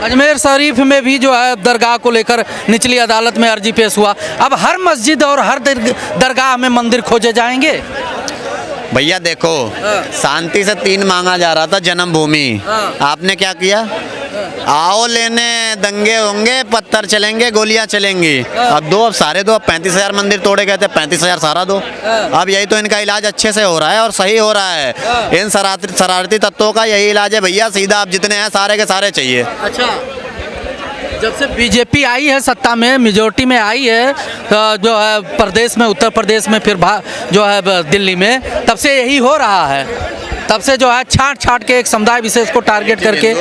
अजमेर शरीफ में भी जो है दरगाह को लेकर निचली अदालत में अर्जी पेश हुआ। अब हर मस्जिद और हर दरगाह में मंदिर खोजे जाएंगे। भैया देखो, शांति से 3 मांगा जा रहा था जन्मभूमि, आपने क्या किया? आओ लेने, दंगे होंगे, पत्थर चलेंगे, गोलियां चलेंगी। अब दो, अब सारे दो, अब 35,000 मंदिर तोड़े गए थे, 35,000 सारा दो। अब यही तो इनका इलाज अच्छे से हो रहा है और सही हो रहा है। इन शरारती तत्वों का यही इलाज है भैया, सीधा अब जितने हैं सारे के सारे चाहिए। अच्छा, जब से बीजेपी आई है सत्ता में, मेजोरिटी में आई है जो है प्रदेश में, उत्तर प्रदेश में, फिर जो है दिल्ली में, तब से यही हो रहा है। तब से जो है छांट के एक समुदाय विशेष को टारगेट करके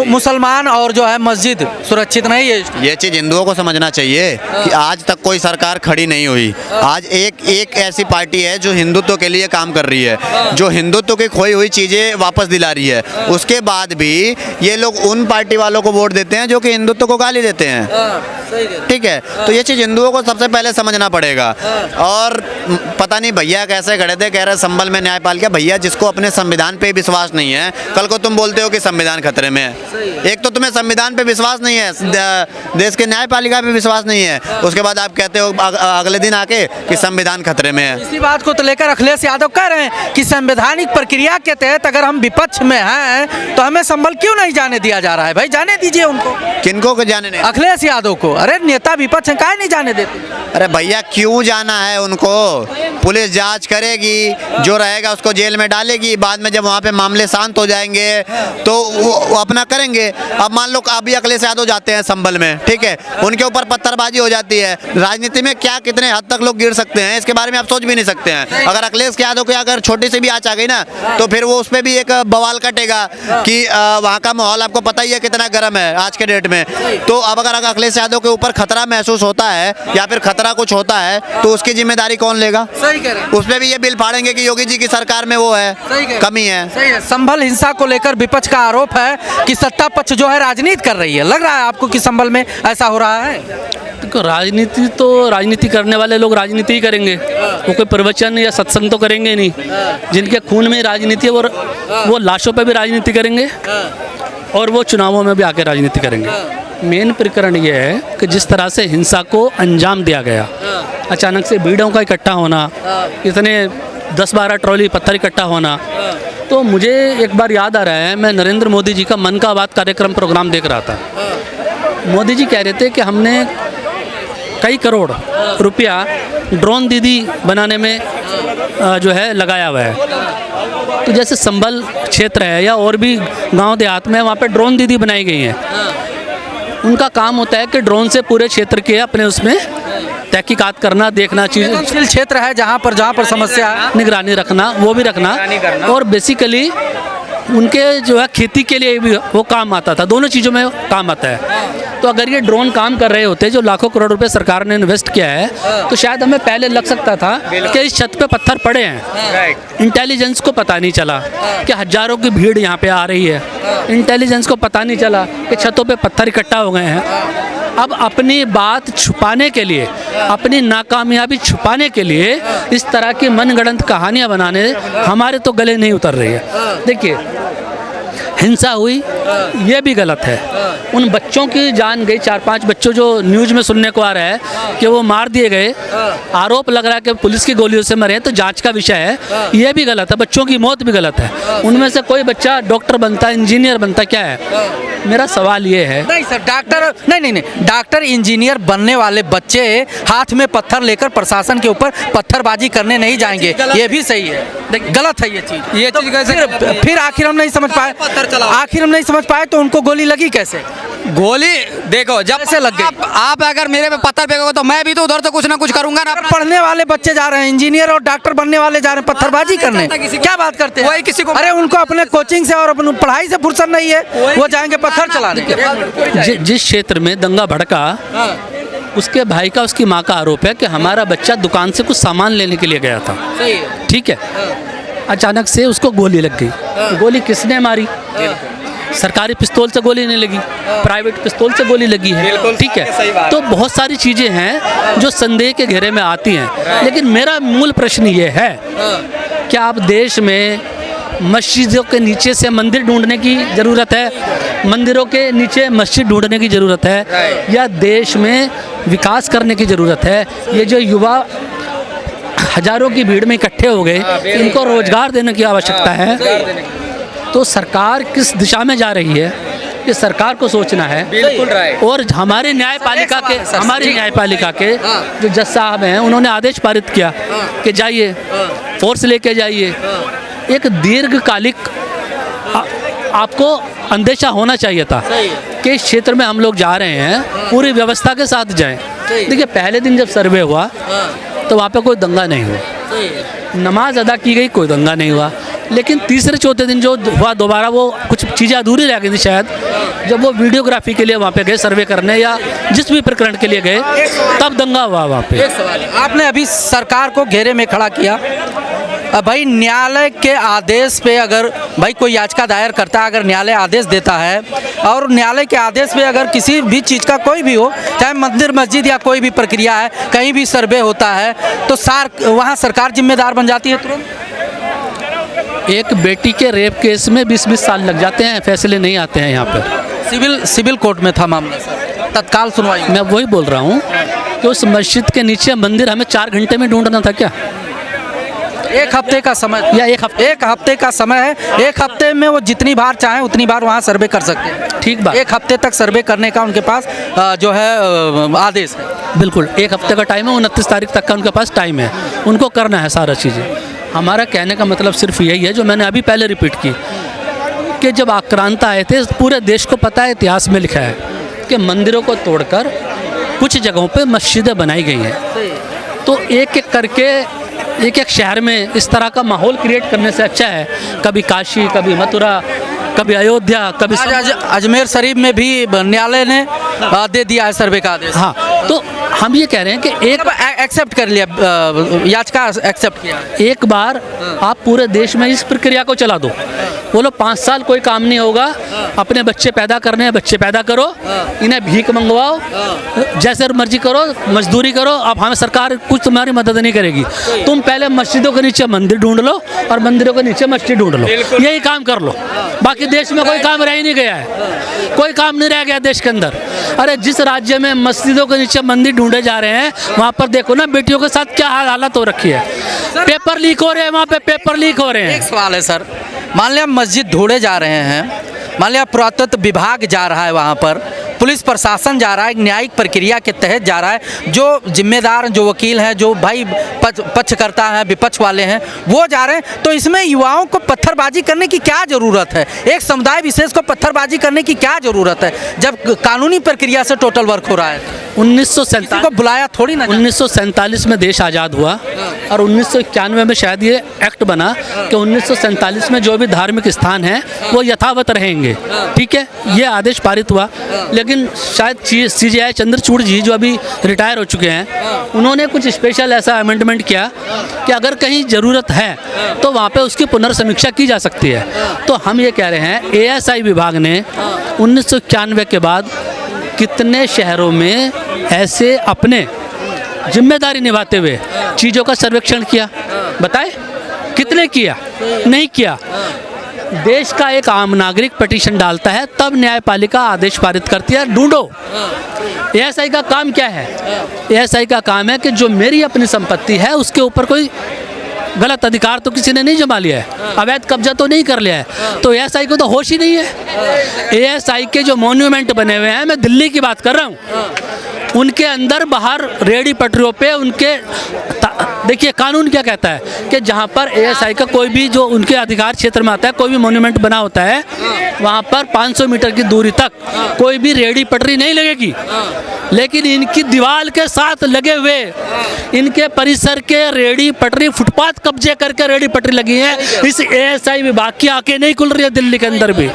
मुसलमान और जो है मस्जिद सुरक्षित नहीं है। ये चीज़ हिंदुओं को समझना चाहिए कि आज तक कोई सरकार खड़ी नहीं हुई। आज एक ऐसी पार्टी है जो हिंदुत्व के लिए काम कर रही है, जो हिंदुत्व की खोई हुई चीज़ें वापस दिला रही है। उसके बाद भी ये लोग उन पार्टी वालों को वोट देते हैं जो कि हिंदुत्व को गाली देते हैं। ठीक है, तो ये चीज़ हिंदुओं को सबसे पहले समझना पड़ेगा। और पता नहीं भैया कैसे खड़े थे, कह रहे संभल में न्यायपालिका। भैया जिसको अपने संविधान पे विश्वास नहीं है, कल को तुम बोलते हो कि संविधान खतरे में है। एक तो तुम्हें संविधान पे विश्वास नहीं है, देश के न्यायपालिका पे विश्वास नहीं है, उसके बाद आप कहते हो अगले दिन आके कि संविधान खतरे में है। इसी बात को तो लेकर अखिलेश यादव कह रहे हैं कि संवैधानिक प्रक्रिया के तहत अगर हम विपक्ष में हैं तो हमें संभल क्यों नहीं जाने दिया जा रहा है। भाई जाने दीजिए उनको। किनको को जाने नहीं? अखिलेश यादव को। अरे नेता विपक्ष है, काहे नहीं जाने देते? अरे भैया क्यों जाना है उनको? पुलिस जांच करेगी, जो रहेगा उसको जेल में डालेगी, बाद में जब वहाँ पे मामले शांत हो जाएंगे तो वो अपना करेंगे। अब मान लो अभी अखिलेश यादव जाते हैं संभल में, ठीक है, उनके ऊपर पत्थरबाजी हो जाती है। राजनीति में क्या कितने हद तक लोग गिर सकते हैं इसके बारे में आप सोच भी नहीं सकते हैं। अगर अखिलेश यादव की अगर छोटी सी भी आँच आ गई ना तो फिर वो उस पर भी एक बवाल कटेगा कि वहाँ का माहौल आपको पता ही है कितना गर्म है आज के डेट में। तो अब अगर अखिलेश यादव के ऊपर खतरा महसूस होता है या फिर खतरा कुछ होता है तो उसकी जिम्मेदारी कौन लेगा? सही कह रहे हैं। उसमें भी ये बिल फाड़ेंगे कि योगी जी की सरकार में वो है, कमी है। सही है। संभल हिंसा को लेकर विपक्ष का आरोप है कि सत्ता पक्ष जो है राजनीति कर रही है। लग रहा है आपको कि संभल में ऐसा हो रहा है? देखो, राजनीति तो राजनीति करने वाले लोग राजनीति ही करेंगे, वो कोई प्रवचन या सत्संग तो करेंगे नहीं। जिनके खून में राजनीति है वो लाशों पे भी राजनीति करेंगे और वो चुनावों में भी आके राजनीति करेंगे। मेन प्रकरण ये है कि जिस तरह से हिंसा को अंजाम दिया गया, अचानक से भीड़ों का इकट्ठा होना, इतने 10-12 ट्रॉली पत्थर इकट्ठा होना, तो मुझे एक बार याद आ रहा है, मैं नरेंद्र मोदी जी का मन का बात कार्यक्रम प्रोग्राम देख रहा था। मोदी जी कह रहे थे कि हमने कई करोड़ रुपया ड्रोन दीदी बनाने में जो है लगाया हुआ है। तो जैसे संभल क्षेत्र है या और भी गांव देहात में, वहाँ पे ड्रोन दीदी बनाई गई हैं। उनका काम होता है कि ड्रोन से पूरे क्षेत्र के अपने उसमें तहकीकात करना, देखना, चीज़ क्षेत्र है जहाँ पर समस्या है, निगरानी रखना, वो भी रखना, और बेसिकली उनके जो है खेती के लिए भी वो काम आता था। दोनों चीज़ों में काम आता है। तो अगर ये ड्रोन काम कर रहे होते जो लाखों करोड़ रुपए सरकार ने इन्वेस्ट किया है, तो शायद हमें पहले लग सकता था कि इस छत पे पत्थर पड़े हैं। इंटेलिजेंस को पता नहीं चला कि हजारों की भीड़ यहाँ पे आ रही है। इंटेलिजेंस को पता नहीं चला कि छतों पे पत्थर इकट्ठा हो गए हैं। अब अपनी बात छुपाने के लिए, अपनी नाकामयाबी छुपाने के लिए इस तरह की मनगढ़ंत कहानियाँ बनाने हमारे तो गले नहीं उतर रही है। देखिए, हिंसा हुई ये भी गलत है। उन बच्चों की जान गई, 4-5 बच्चों जो न्यूज़ में सुनने को आ रहा है कि वो मार दिए गए, आरोप लग रहा है कि पुलिस की गोलियों से मरे, तो जांच का विषय है, ये भी गलत है। बच्चों की मौत भी गलत है। उनमें से कोई बच्चा डॉक्टर बनता, इंजीनियर बनता, क्या है? मेरा सवाल ये है। नहीं सर, डॉक्टर नहीं, डॉक्टर इंजीनियर बनने वाले बच्चे हाथ में पत्थर लेकर प्रशासन के ऊपर पत्थरबाजी करने नहीं जाएंगे, ये भी सही है। गलत है ये चीज। फिर आखिर हम नहीं समझ पाए, तो उनको गोली लगी कैसे? गोली देखो, जब कैसे लग गई? आप अगर मेरे पे पत्थर फेंकोगे तो मैं भी तो उधर से कुछ ना कुछ करूंगा ना। पढ़ने वाले बच्चे जा रहे हैं, इंजीनियर और डॉक्टर बनने वाले जा रहे हैं पत्थरबाजी करने, क्या बात करते हैं? वही किसी को, अरे उनको अपने कोचिंग से और अपनी पढ़ाई से फुर्सत नहीं है, वो जाएंगे पत्थर चलाने। जिस क्षेत्र में दंगा भड़का, उसके भाई का, उसकी माँ का आरोप है कि हमारा बच्चा दुकान से कुछ सामान लेने के लिए गया था, ठीक है, अचानक से उसको गोली लग गई। गोली किसने मारी? सरकारी पिस्तौल से गोली नहीं लगी, प्राइवेट पिस्तौल से गोली लगी है, ठीक है। तो बहुत सारी चीज़ें हैं जो संदेह के घेरे में आती हैं। लेकिन मेरा मूल प्रश्न ये है कि आप देश में मस्जिदों के नीचे से मंदिर ढूंढने की ज़रूरत है, मंदिरों के नीचे मस्जिद ढूंढने की ज़रूरत है, या देश में विकास करने की ज़रूरत है? ये जो युवा हजारों की भीड़ में इकट्ठे हो गए, इनको रोजगार देने की आवश्यकता है। तो सरकार किस दिशा में जा रही है, ये सरकार को सोचना है। बिल्कुल राइट। और हमारे न्यायपालिका के जो जज साहब हैं, उन्होंने आदेश पारित किया कि जाइए, फोर्स लेके जाइए। एक दीर्घकालिक आपको अंदेशा होना चाहिए था कि इस क्षेत्र में हम लोग जा रहे हैं, पूरी व्यवस्था के साथ जाएं। देखिए, पहले दिन जब सर्वे हुआ तो वहाँ पे कोई दंगा नहीं हुआ, नमाज अदा की गई, कोई दंगा नहीं हुआ। लेकिन तीसरे चौथे दिन जो हुआ, दोबारा वो कुछ चीज़ें अधूरी रह गई थी शायद, जब वो वीडियोग्राफी के लिए वहाँ पे गए, सर्वे करने या जिस भी प्रकरण के लिए गए, तब दंगा हुआ वहाँ पे। एक सवाल है, आपने अभी सरकार को घेरे में खड़ा किया। भाई न्यायालय के आदेश पे अगर भाई कोई याचिका दायर करता है, अगर न्यायालय आदेश देता है और न्यायालय के आदेश पे अगर किसी भी चीज़ का कोई भी हो, चाहे मंदिर मस्जिद या कोई भी प्रक्रिया है, कहीं भी सर्वे होता है, तो वहाँ सरकार जिम्मेदार बन जाती है तुरंत? एक बेटी के रेप केस में 20-20 साल लग जाते हैं, फैसले नहीं आते हैं यहाँ पर। सिविल कोर्ट में था मामला सर, तत्काल सुनवाई। मैं वही बोल रहा हूँ कि उस मस्जिद के नीचे मंदिर हमें 4 घंटे में ढूंढना था क्या? एक हफ्ते का समय या एक हफ्ते का समय है। एक हफ्ते में वो जितनी बार चाहें उतनी बार वहाँ सर्वे कर सकते हैं। ठीक बात। एक हफ्ते तक सर्वे करने का उनके पास जो है आदेश है। बिल्कुल, एक हफ्ते का टाइम है, 29 तारीख तक का उनके पास टाइम है, उनको करना है सारा चीज़ें। हमारा कहने का मतलब सिर्फ यही है, जो मैंने अभी पहले रिपीट की, कि जब आक्रांत आए थे, पूरे देश को पता है, इतिहास में लिखा है कि मंदिरों को तोड़कर कुछ जगहों पे मस्जिदें बनाई गई हैं। तो एक एक करके एक एक शहर में इस तरह का माहौल क्रिएट करने से अच्छा है, कभी काशी, कभी मथुरा, कभी अयोध्या, कभी अजमेर शरीफ में भी न्यायालय ने दे दिया है सर्वे का आदेश। हाँ, तो हम ये कह रहे हैं कि एक एक्सेप्ट कर लिया, याचिका एक्सेप्ट किया। एक बार आप पूरे देश में इस प्रक्रिया को चला दो, बोलो 5 साल कोई काम नहीं होगा, अपने बच्चे पैदा करने हैं, बच्चे पैदा करो, इन्हें भीख मंगवाओ, जैसे मर्जी करो, मजदूरी करो, अब हमें सरकार कुछ तुम्हारी मदद नहीं करेगी। तुम पहले मस्जिदों के नीचे मंदिर ढूंढ लो और मंदिरों के नीचे मस्जिद ढूंढ लो, यही काम कर लो। बाकी देश में कोई काम रह ही नहीं गया है, कोई काम नहीं रह गया देश के अंदर। अरे जिस राज्य में मस्जिदों के नीचे मंदिर ढूंढे जा रहे हैं, वहाँ पर देखो ना बेटियों के साथ क्या हालत हो रखी है, पेपर लीक हो रहे हैं, वहाँ पे पेपर लीक हो रहे हैं। एक सवाल है सर, मान लिया मस्जिद ढूंढे जा रहे हैं, मान लिया पुरातत्व विभाग जा रहा है वहाँ पर, पुलिस प्रशासन जा रहा है, न्यायिक प्रक्रिया के तहत जा रहा है, जो जिम्मेदार जो वकील हैं, जो भाई पक्षकर्ता हैं, विपक्ष वाले हैं, वो जा रहे हैं, तो इसमें युवाओं को पत्थरबाजी करने की क्या ज़रूरत है? एक समुदाय विशेष को पत्थरबाजी करने की क्या ज़रूरत है, जब कानूनी प्रक्रिया से टोटल वर्क हो रहा है? 1947 को बुलाया थोड़ी ना। 1947 में देश आज़ाद हुआ और 1991 में शायद ये एक्ट बना कि 1947 में जो भी धार्मिक स्थान हैं वो यथावत रहेंगे, ठीक है, ये आदेश पारित हुआ। लेकिन शायद CJI चंद्रचूड़ जी, जो अभी रिटायर हो चुके हैं, उन्होंने कुछ स्पेशल ऐसा अमेंडमेंट किया कि अगर कहीं ज़रूरत है तो वहाँ पे उसकी पुनर्समीक्षा की जा सकती है। तो हम ये कह रहे हैं, ASI विभाग ने 1991 के बाद कितने शहरों में ऐसे अपने जिम्मेदारी निभाते हुए चीज़ों का सर्वेक्षण किया, बताए कितने किया? नहीं किया। देश का एक आम नागरिक पिटीशन डालता है, तब न्यायपालिका आदेश पारित करती है, ढूंढो। ASI का काम क्या है? ASI का काम है कि जो मेरी अपनी संपत्ति है उसके ऊपर कोई गलत अधिकार तो किसी ने नहीं जमा लिया है, अवैध कब्जा तो नहीं कर लिया है, तो ASI को तो होश ही नहीं है। ASI के जो मॉन्यूमेंट बने हुए हैं, मैं दिल्ली की बात कर रहा हूँ, उनके अंदर बाहर रेहड़ी पटरियों पे उनके देखिए कानून क्या कहता है कि जहाँ पर ASI का कोई भी जो उनके अधिकार क्षेत्र में आता है, कोई भी मॉन्यूमेंट बना होता है, वहाँ पर 500 मीटर की दूरी तक कोई भी रेहड़ी पटरी नहीं लगेगी। लेकिन इनकी दीवार के साथ लगे हुए इनके परिसर के रेहड़ी पटरी, फुटपाथ कब्जे करके रेहड़ी पटरी लगी है। इस ASI विभाग की आंखें नहीं खुल रही है दिल्ली के अंदर भी,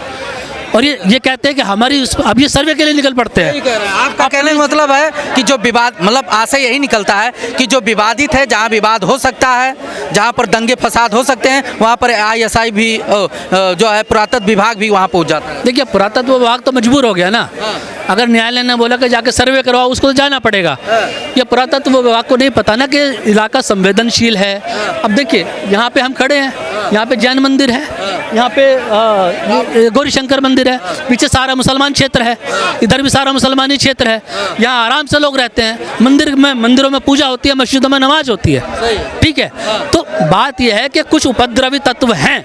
और ये कहते हैं कि हमारी अब ये सर्वे के लिए निकल पड़ते हैं। आपका कहने का मतलब है कि जो विवाद, मतलब आशय यही निकलता है कि जो विवादित है, जहाँ विवाद हो सकता है, जहाँ पर दंगे फसाद हो सकते हैं, वहाँ पर ASI भी जो है पुरातत्व विभाग भी वहाँ पहुँच जाता है। देखिए, पुरातत्व विभाग तो मजबूर हो गया ना, अगर न्यायालय ने बोला कि जाके सर्वे करवाओ, उसको तो जाना पड़ेगा। ये पुरातत्व विभाग को नहीं पता ना कि इलाका संवेदनशील है। अब देखिए, यहाँ पे हम खड़े हैं, यहाँ पे जैन मंदिर है, यहाँ पे गौरी शंकर मंदिर है, पीछे सारा मुसलमान क्षेत्र है, इधर भी सारा मुसलमानी क्षेत्र है। यहाँ आराम से लोग रहते हैं, मंदिरों में पूजा होती है, मस्जिदों में नमाज होती है, ठीक है। तो बात यह है कि कुछ उपद्रवी तत्व हैं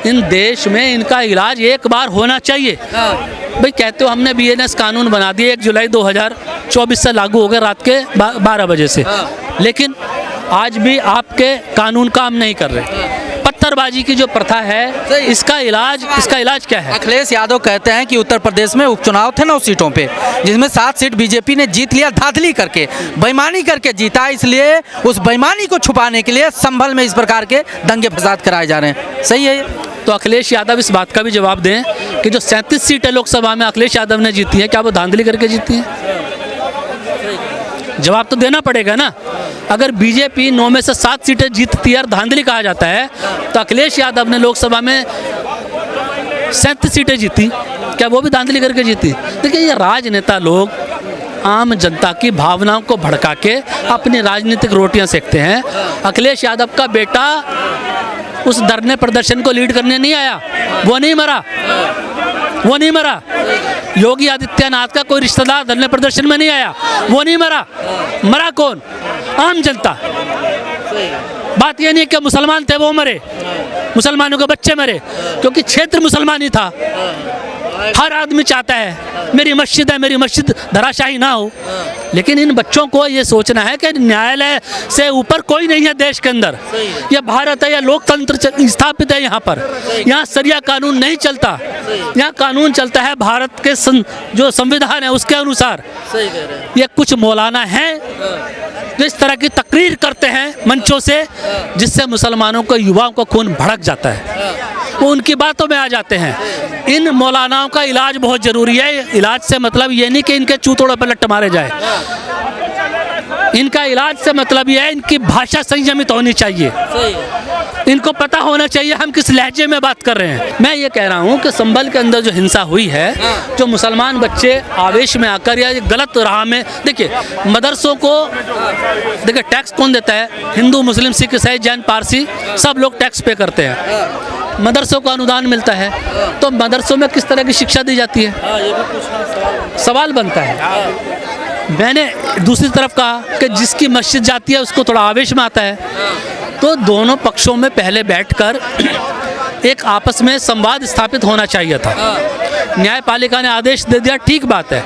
इन देश में, इनका इलाज एक बार होना चाहिए। भाई कहते हो हमने BNS कानून बना दिया 1 जुलाई 2024 से लागू हो गया रात के 12 बजे से, लेकिन आज भी आपके कानून काम नहीं कर रहे। पत्थरबाजी की जो प्रथा है, इसका इलाज क्या है? अखिलेश यादव कहते हैं कि उत्तर प्रदेश में उपचुनाव थे 9 सीटों पे, जिसमें 7 सीट बीजेपी ने जीत लिया, धांधली करके, बेईमानी करके जीता। इसलिए उस बेईमानी को छुपाने के लिए संभल में इस प्रकार के दंगे फसाद कराए जा रहे हैं। सही है ये? तो अखिलेश यादव इस बात का भी जवाब दें कि जो 37 सीटें लोकसभा में अखिलेश यादव ने जीती हैं, क्या वो धांधली करके जीती हैं? जवाब तो देना पड़ेगा ना। अगर बीजेपी 9 में से 7 सीटें जीतती है और धांधली कहा जाता है, तो अखिलेश यादव ने लोकसभा में 37 सीटें जीती, क्या वो भी धांधली करके जीती? देखिए, ये राजनेता लोग आम जनता की भावनाओं को भड़का के अपनी राजनीतिक रोटियां सेकते हैं। अखिलेश यादव का बेटा उस धरने प्रदर्शन को लीड करने नहीं आया, वो नहीं मरा। योगी आदित्यनाथ का कोई रिश्तेदार धरने प्रदर्शन में नहीं आया, वो नहीं मरा कौन? आम जनता। बात यह नहीं कि मुसलमान थे वो मरे, मुसलमानों के बच्चे मरे, क्योंकि क्षेत्र मुसलमानी था। हर आदमी चाहता है मेरी मस्जिद है, मेरी मस्जिद धराशायी ना हो, लेकिन इन बच्चों को ये सोचना है कि न्यायालय से ऊपर कोई नहीं है देश के अंदर। यह भारत है, यह लोकतंत्र स्थापित है यहाँ पर। यहाँ शरिया कानून नहीं चलता, यहाँ कानून चलता है भारत के जो संविधान है उसके अनुसार। ये कुछ मौलाना हैं जो इस तरह की तकरीर करते हैं मंचों से, जिससे मुसलमानों को, युवाओं को खून भड़क जाता है, वो उनकी बातों में आ जाते हैं। इन मौलानाओं का इलाज बहुत ज़रूरी है। इलाज से मतलब ये नहीं कि इनके चूतोड़ों पर लट्ट मारे जाए, इनका इलाज से मतलब ये है इनकी भाषा संयमित होनी चाहिए, इनको पता होना चाहिए हम किस लहजे में बात कर रहे हैं। मैं ये कह रहा हूँ कि संभल के अंदर जो हिंसा हुई है, जो मुसलमान बच्चे आवेश में आकर या गलत राह में, देखिए मदरसों को, देखिए टैक्स कौन देता है? हिंदू, मुस्लिम, सिख, ईसाई, जैन, पारसी, सब लोग टैक्स पे करते हैं। मदरसों को अनुदान मिलता है, तो मदरसों में किस तरह की शिक्षा दी जाती है? सवाल बनता है। मैंने दूसरी तरफ कहा कि जिसकी मस्जिद जाती है उसको थोड़ा आवेश में आता है, तो दोनों पक्षों में पहले बैठकर एक आपस में संवाद स्थापित होना चाहिए था। न्यायपालिका ने आदेश दे दिया, ठीक बात है,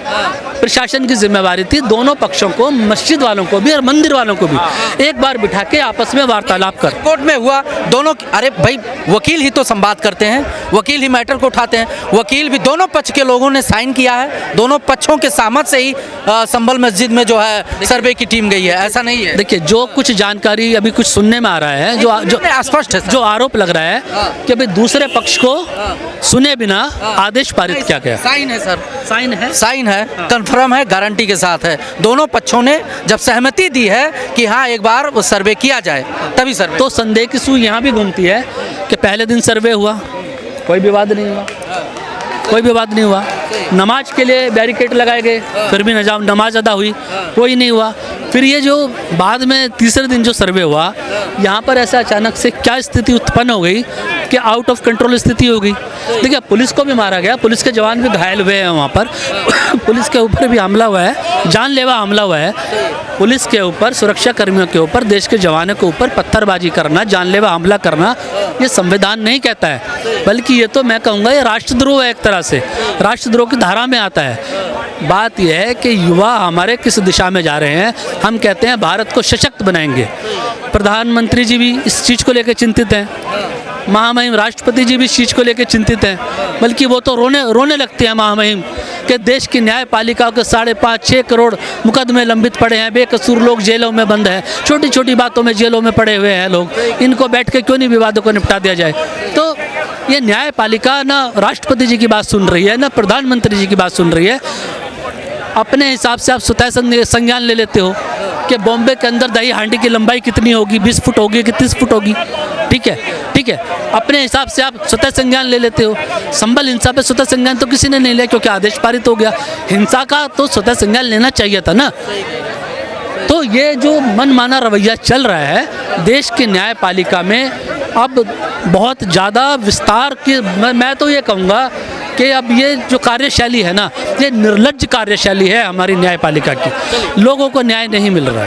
प्रशासन की जिम्मेवारी थी दोनों पक्षों को, मस्जिद वालों को भी और मंदिर वालों को भी एक बार बिठा के आपस में वार्तालाप कर। कोर्ट में हुआ दोनों, अरे भाई वकील ही तो संवाद करते हैं, वकील ही मैटर को उठाते हैं, वकील भी दोनों पक्ष के लोगों ने साइन किया है, दोनों पक्षों के सहमत से ही संभल मस्जिद में जो है सर्वे की टीम गई है, ऐसा नहीं है। देखिए, जो कुछ जानकारी अभी कुछ सुनने में आ रहा है, जो अस्पष्ट है, जो आरोप लग रहा है कि अभी दूसरे पक्ष को सुने बिना आदेश पारित किया गया। साइन है सर, साइन है, कंफर्म है, गारंटी के साथ है। दोनों पक्षों ने जब सहमति दी है कि हाँ एक बार सर्वे किया जाए, तभी सर्वे। तो संदेह की सुई यहाँ भी घूमती है कि पहले दिन सर्वे हुआ, कोई विवाद नहीं हुआ, नमाज के लिए बैरिकेड लगाए गए, फिर भी नमाज अदा हुई, कोई नहीं हुआ। फिर ये जो बाद में तीसरे दिन जो सर्वे हुआ, यहाँ पर ऐसा अचानक से क्या स्थिति उत्पन्न हो गई कि आउट ऑफ कंट्रोल स्थिति हो गई। देखिए, पुलिस को भी मारा गया, पुलिस के जवान भी घायल हुए हैं वहाँ पर, पुलिस के ऊपर भी हमला हुआ है, जानलेवा हमला हुआ है। पुलिस के ऊपर, सुरक्षा कर्मियों के ऊपर, देश के जवानों के ऊपर पत्थरबाजी करना, जानलेवा हमला करना, ये संविधान नहीं कहता है, बल्कि ये तो मैं कहूँगा ये राष्ट्रद्रोह है, एक तरह से राष्ट्रद्रोह की धारा में आता है। बात यह है कि युवा हमारे किस दिशा में जा रहे हैं। हम कहते हैं भारत को सशक्त बनाएंगे, प्रधानमंत्री जी भी इस चीज़ को लेकर चिंतित हैं, महामहिम राष्ट्रपति जी भी इस चीज़ को लेकर चिंतित हैं, बल्कि वो तो रोने लगते हैं महामहिम कि देश की न्यायपालिका के 5.5-6 करोड़ मुकदमे लंबित पड़े हैं, बेकसूर लोग जेलों में बंद हैं, छोटी छोटी बातों में जेलों में पड़े हुए हैं लोग, इनको बैठ के क्यों नहीं विवादों को निपटा दिया जाए। तो ये न्यायपालिका ना राष्ट्रपति जी की बात सुन रही है, ना प्रधानमंत्री जी की बात सुन रही है। अपने हिसाब से आप स्वतः संज्ञान ले लेते हो कि बॉम्बे के अंदर दही हांडी की लंबाई कितनी होगी, 20 फुट होगी कि 30 फुट होगी, ठीक है, अपने हिसाब से आप स्वतः संज्ञान ले लेते हो। संभल हिंसा पे स्वतः संज्ञान तो किसी ने नहीं लिया, क्योंकि आदेश पारित हो गया। हिंसा का तो स्वतः संज्ञान लेना चाहिए था ना। तो ये जो मनमाना रवैया चल रहा है, देश की न्यायपालिका में अब बहुत ज़्यादा विस्तार की मैं तो ये कहूँगा कि अब ये जो कार्यशैली है ना, ये निर्लज्ज कार्यशैली है हमारी न्यायपालिका की। लोगों को न्याय नहीं मिल रहा है।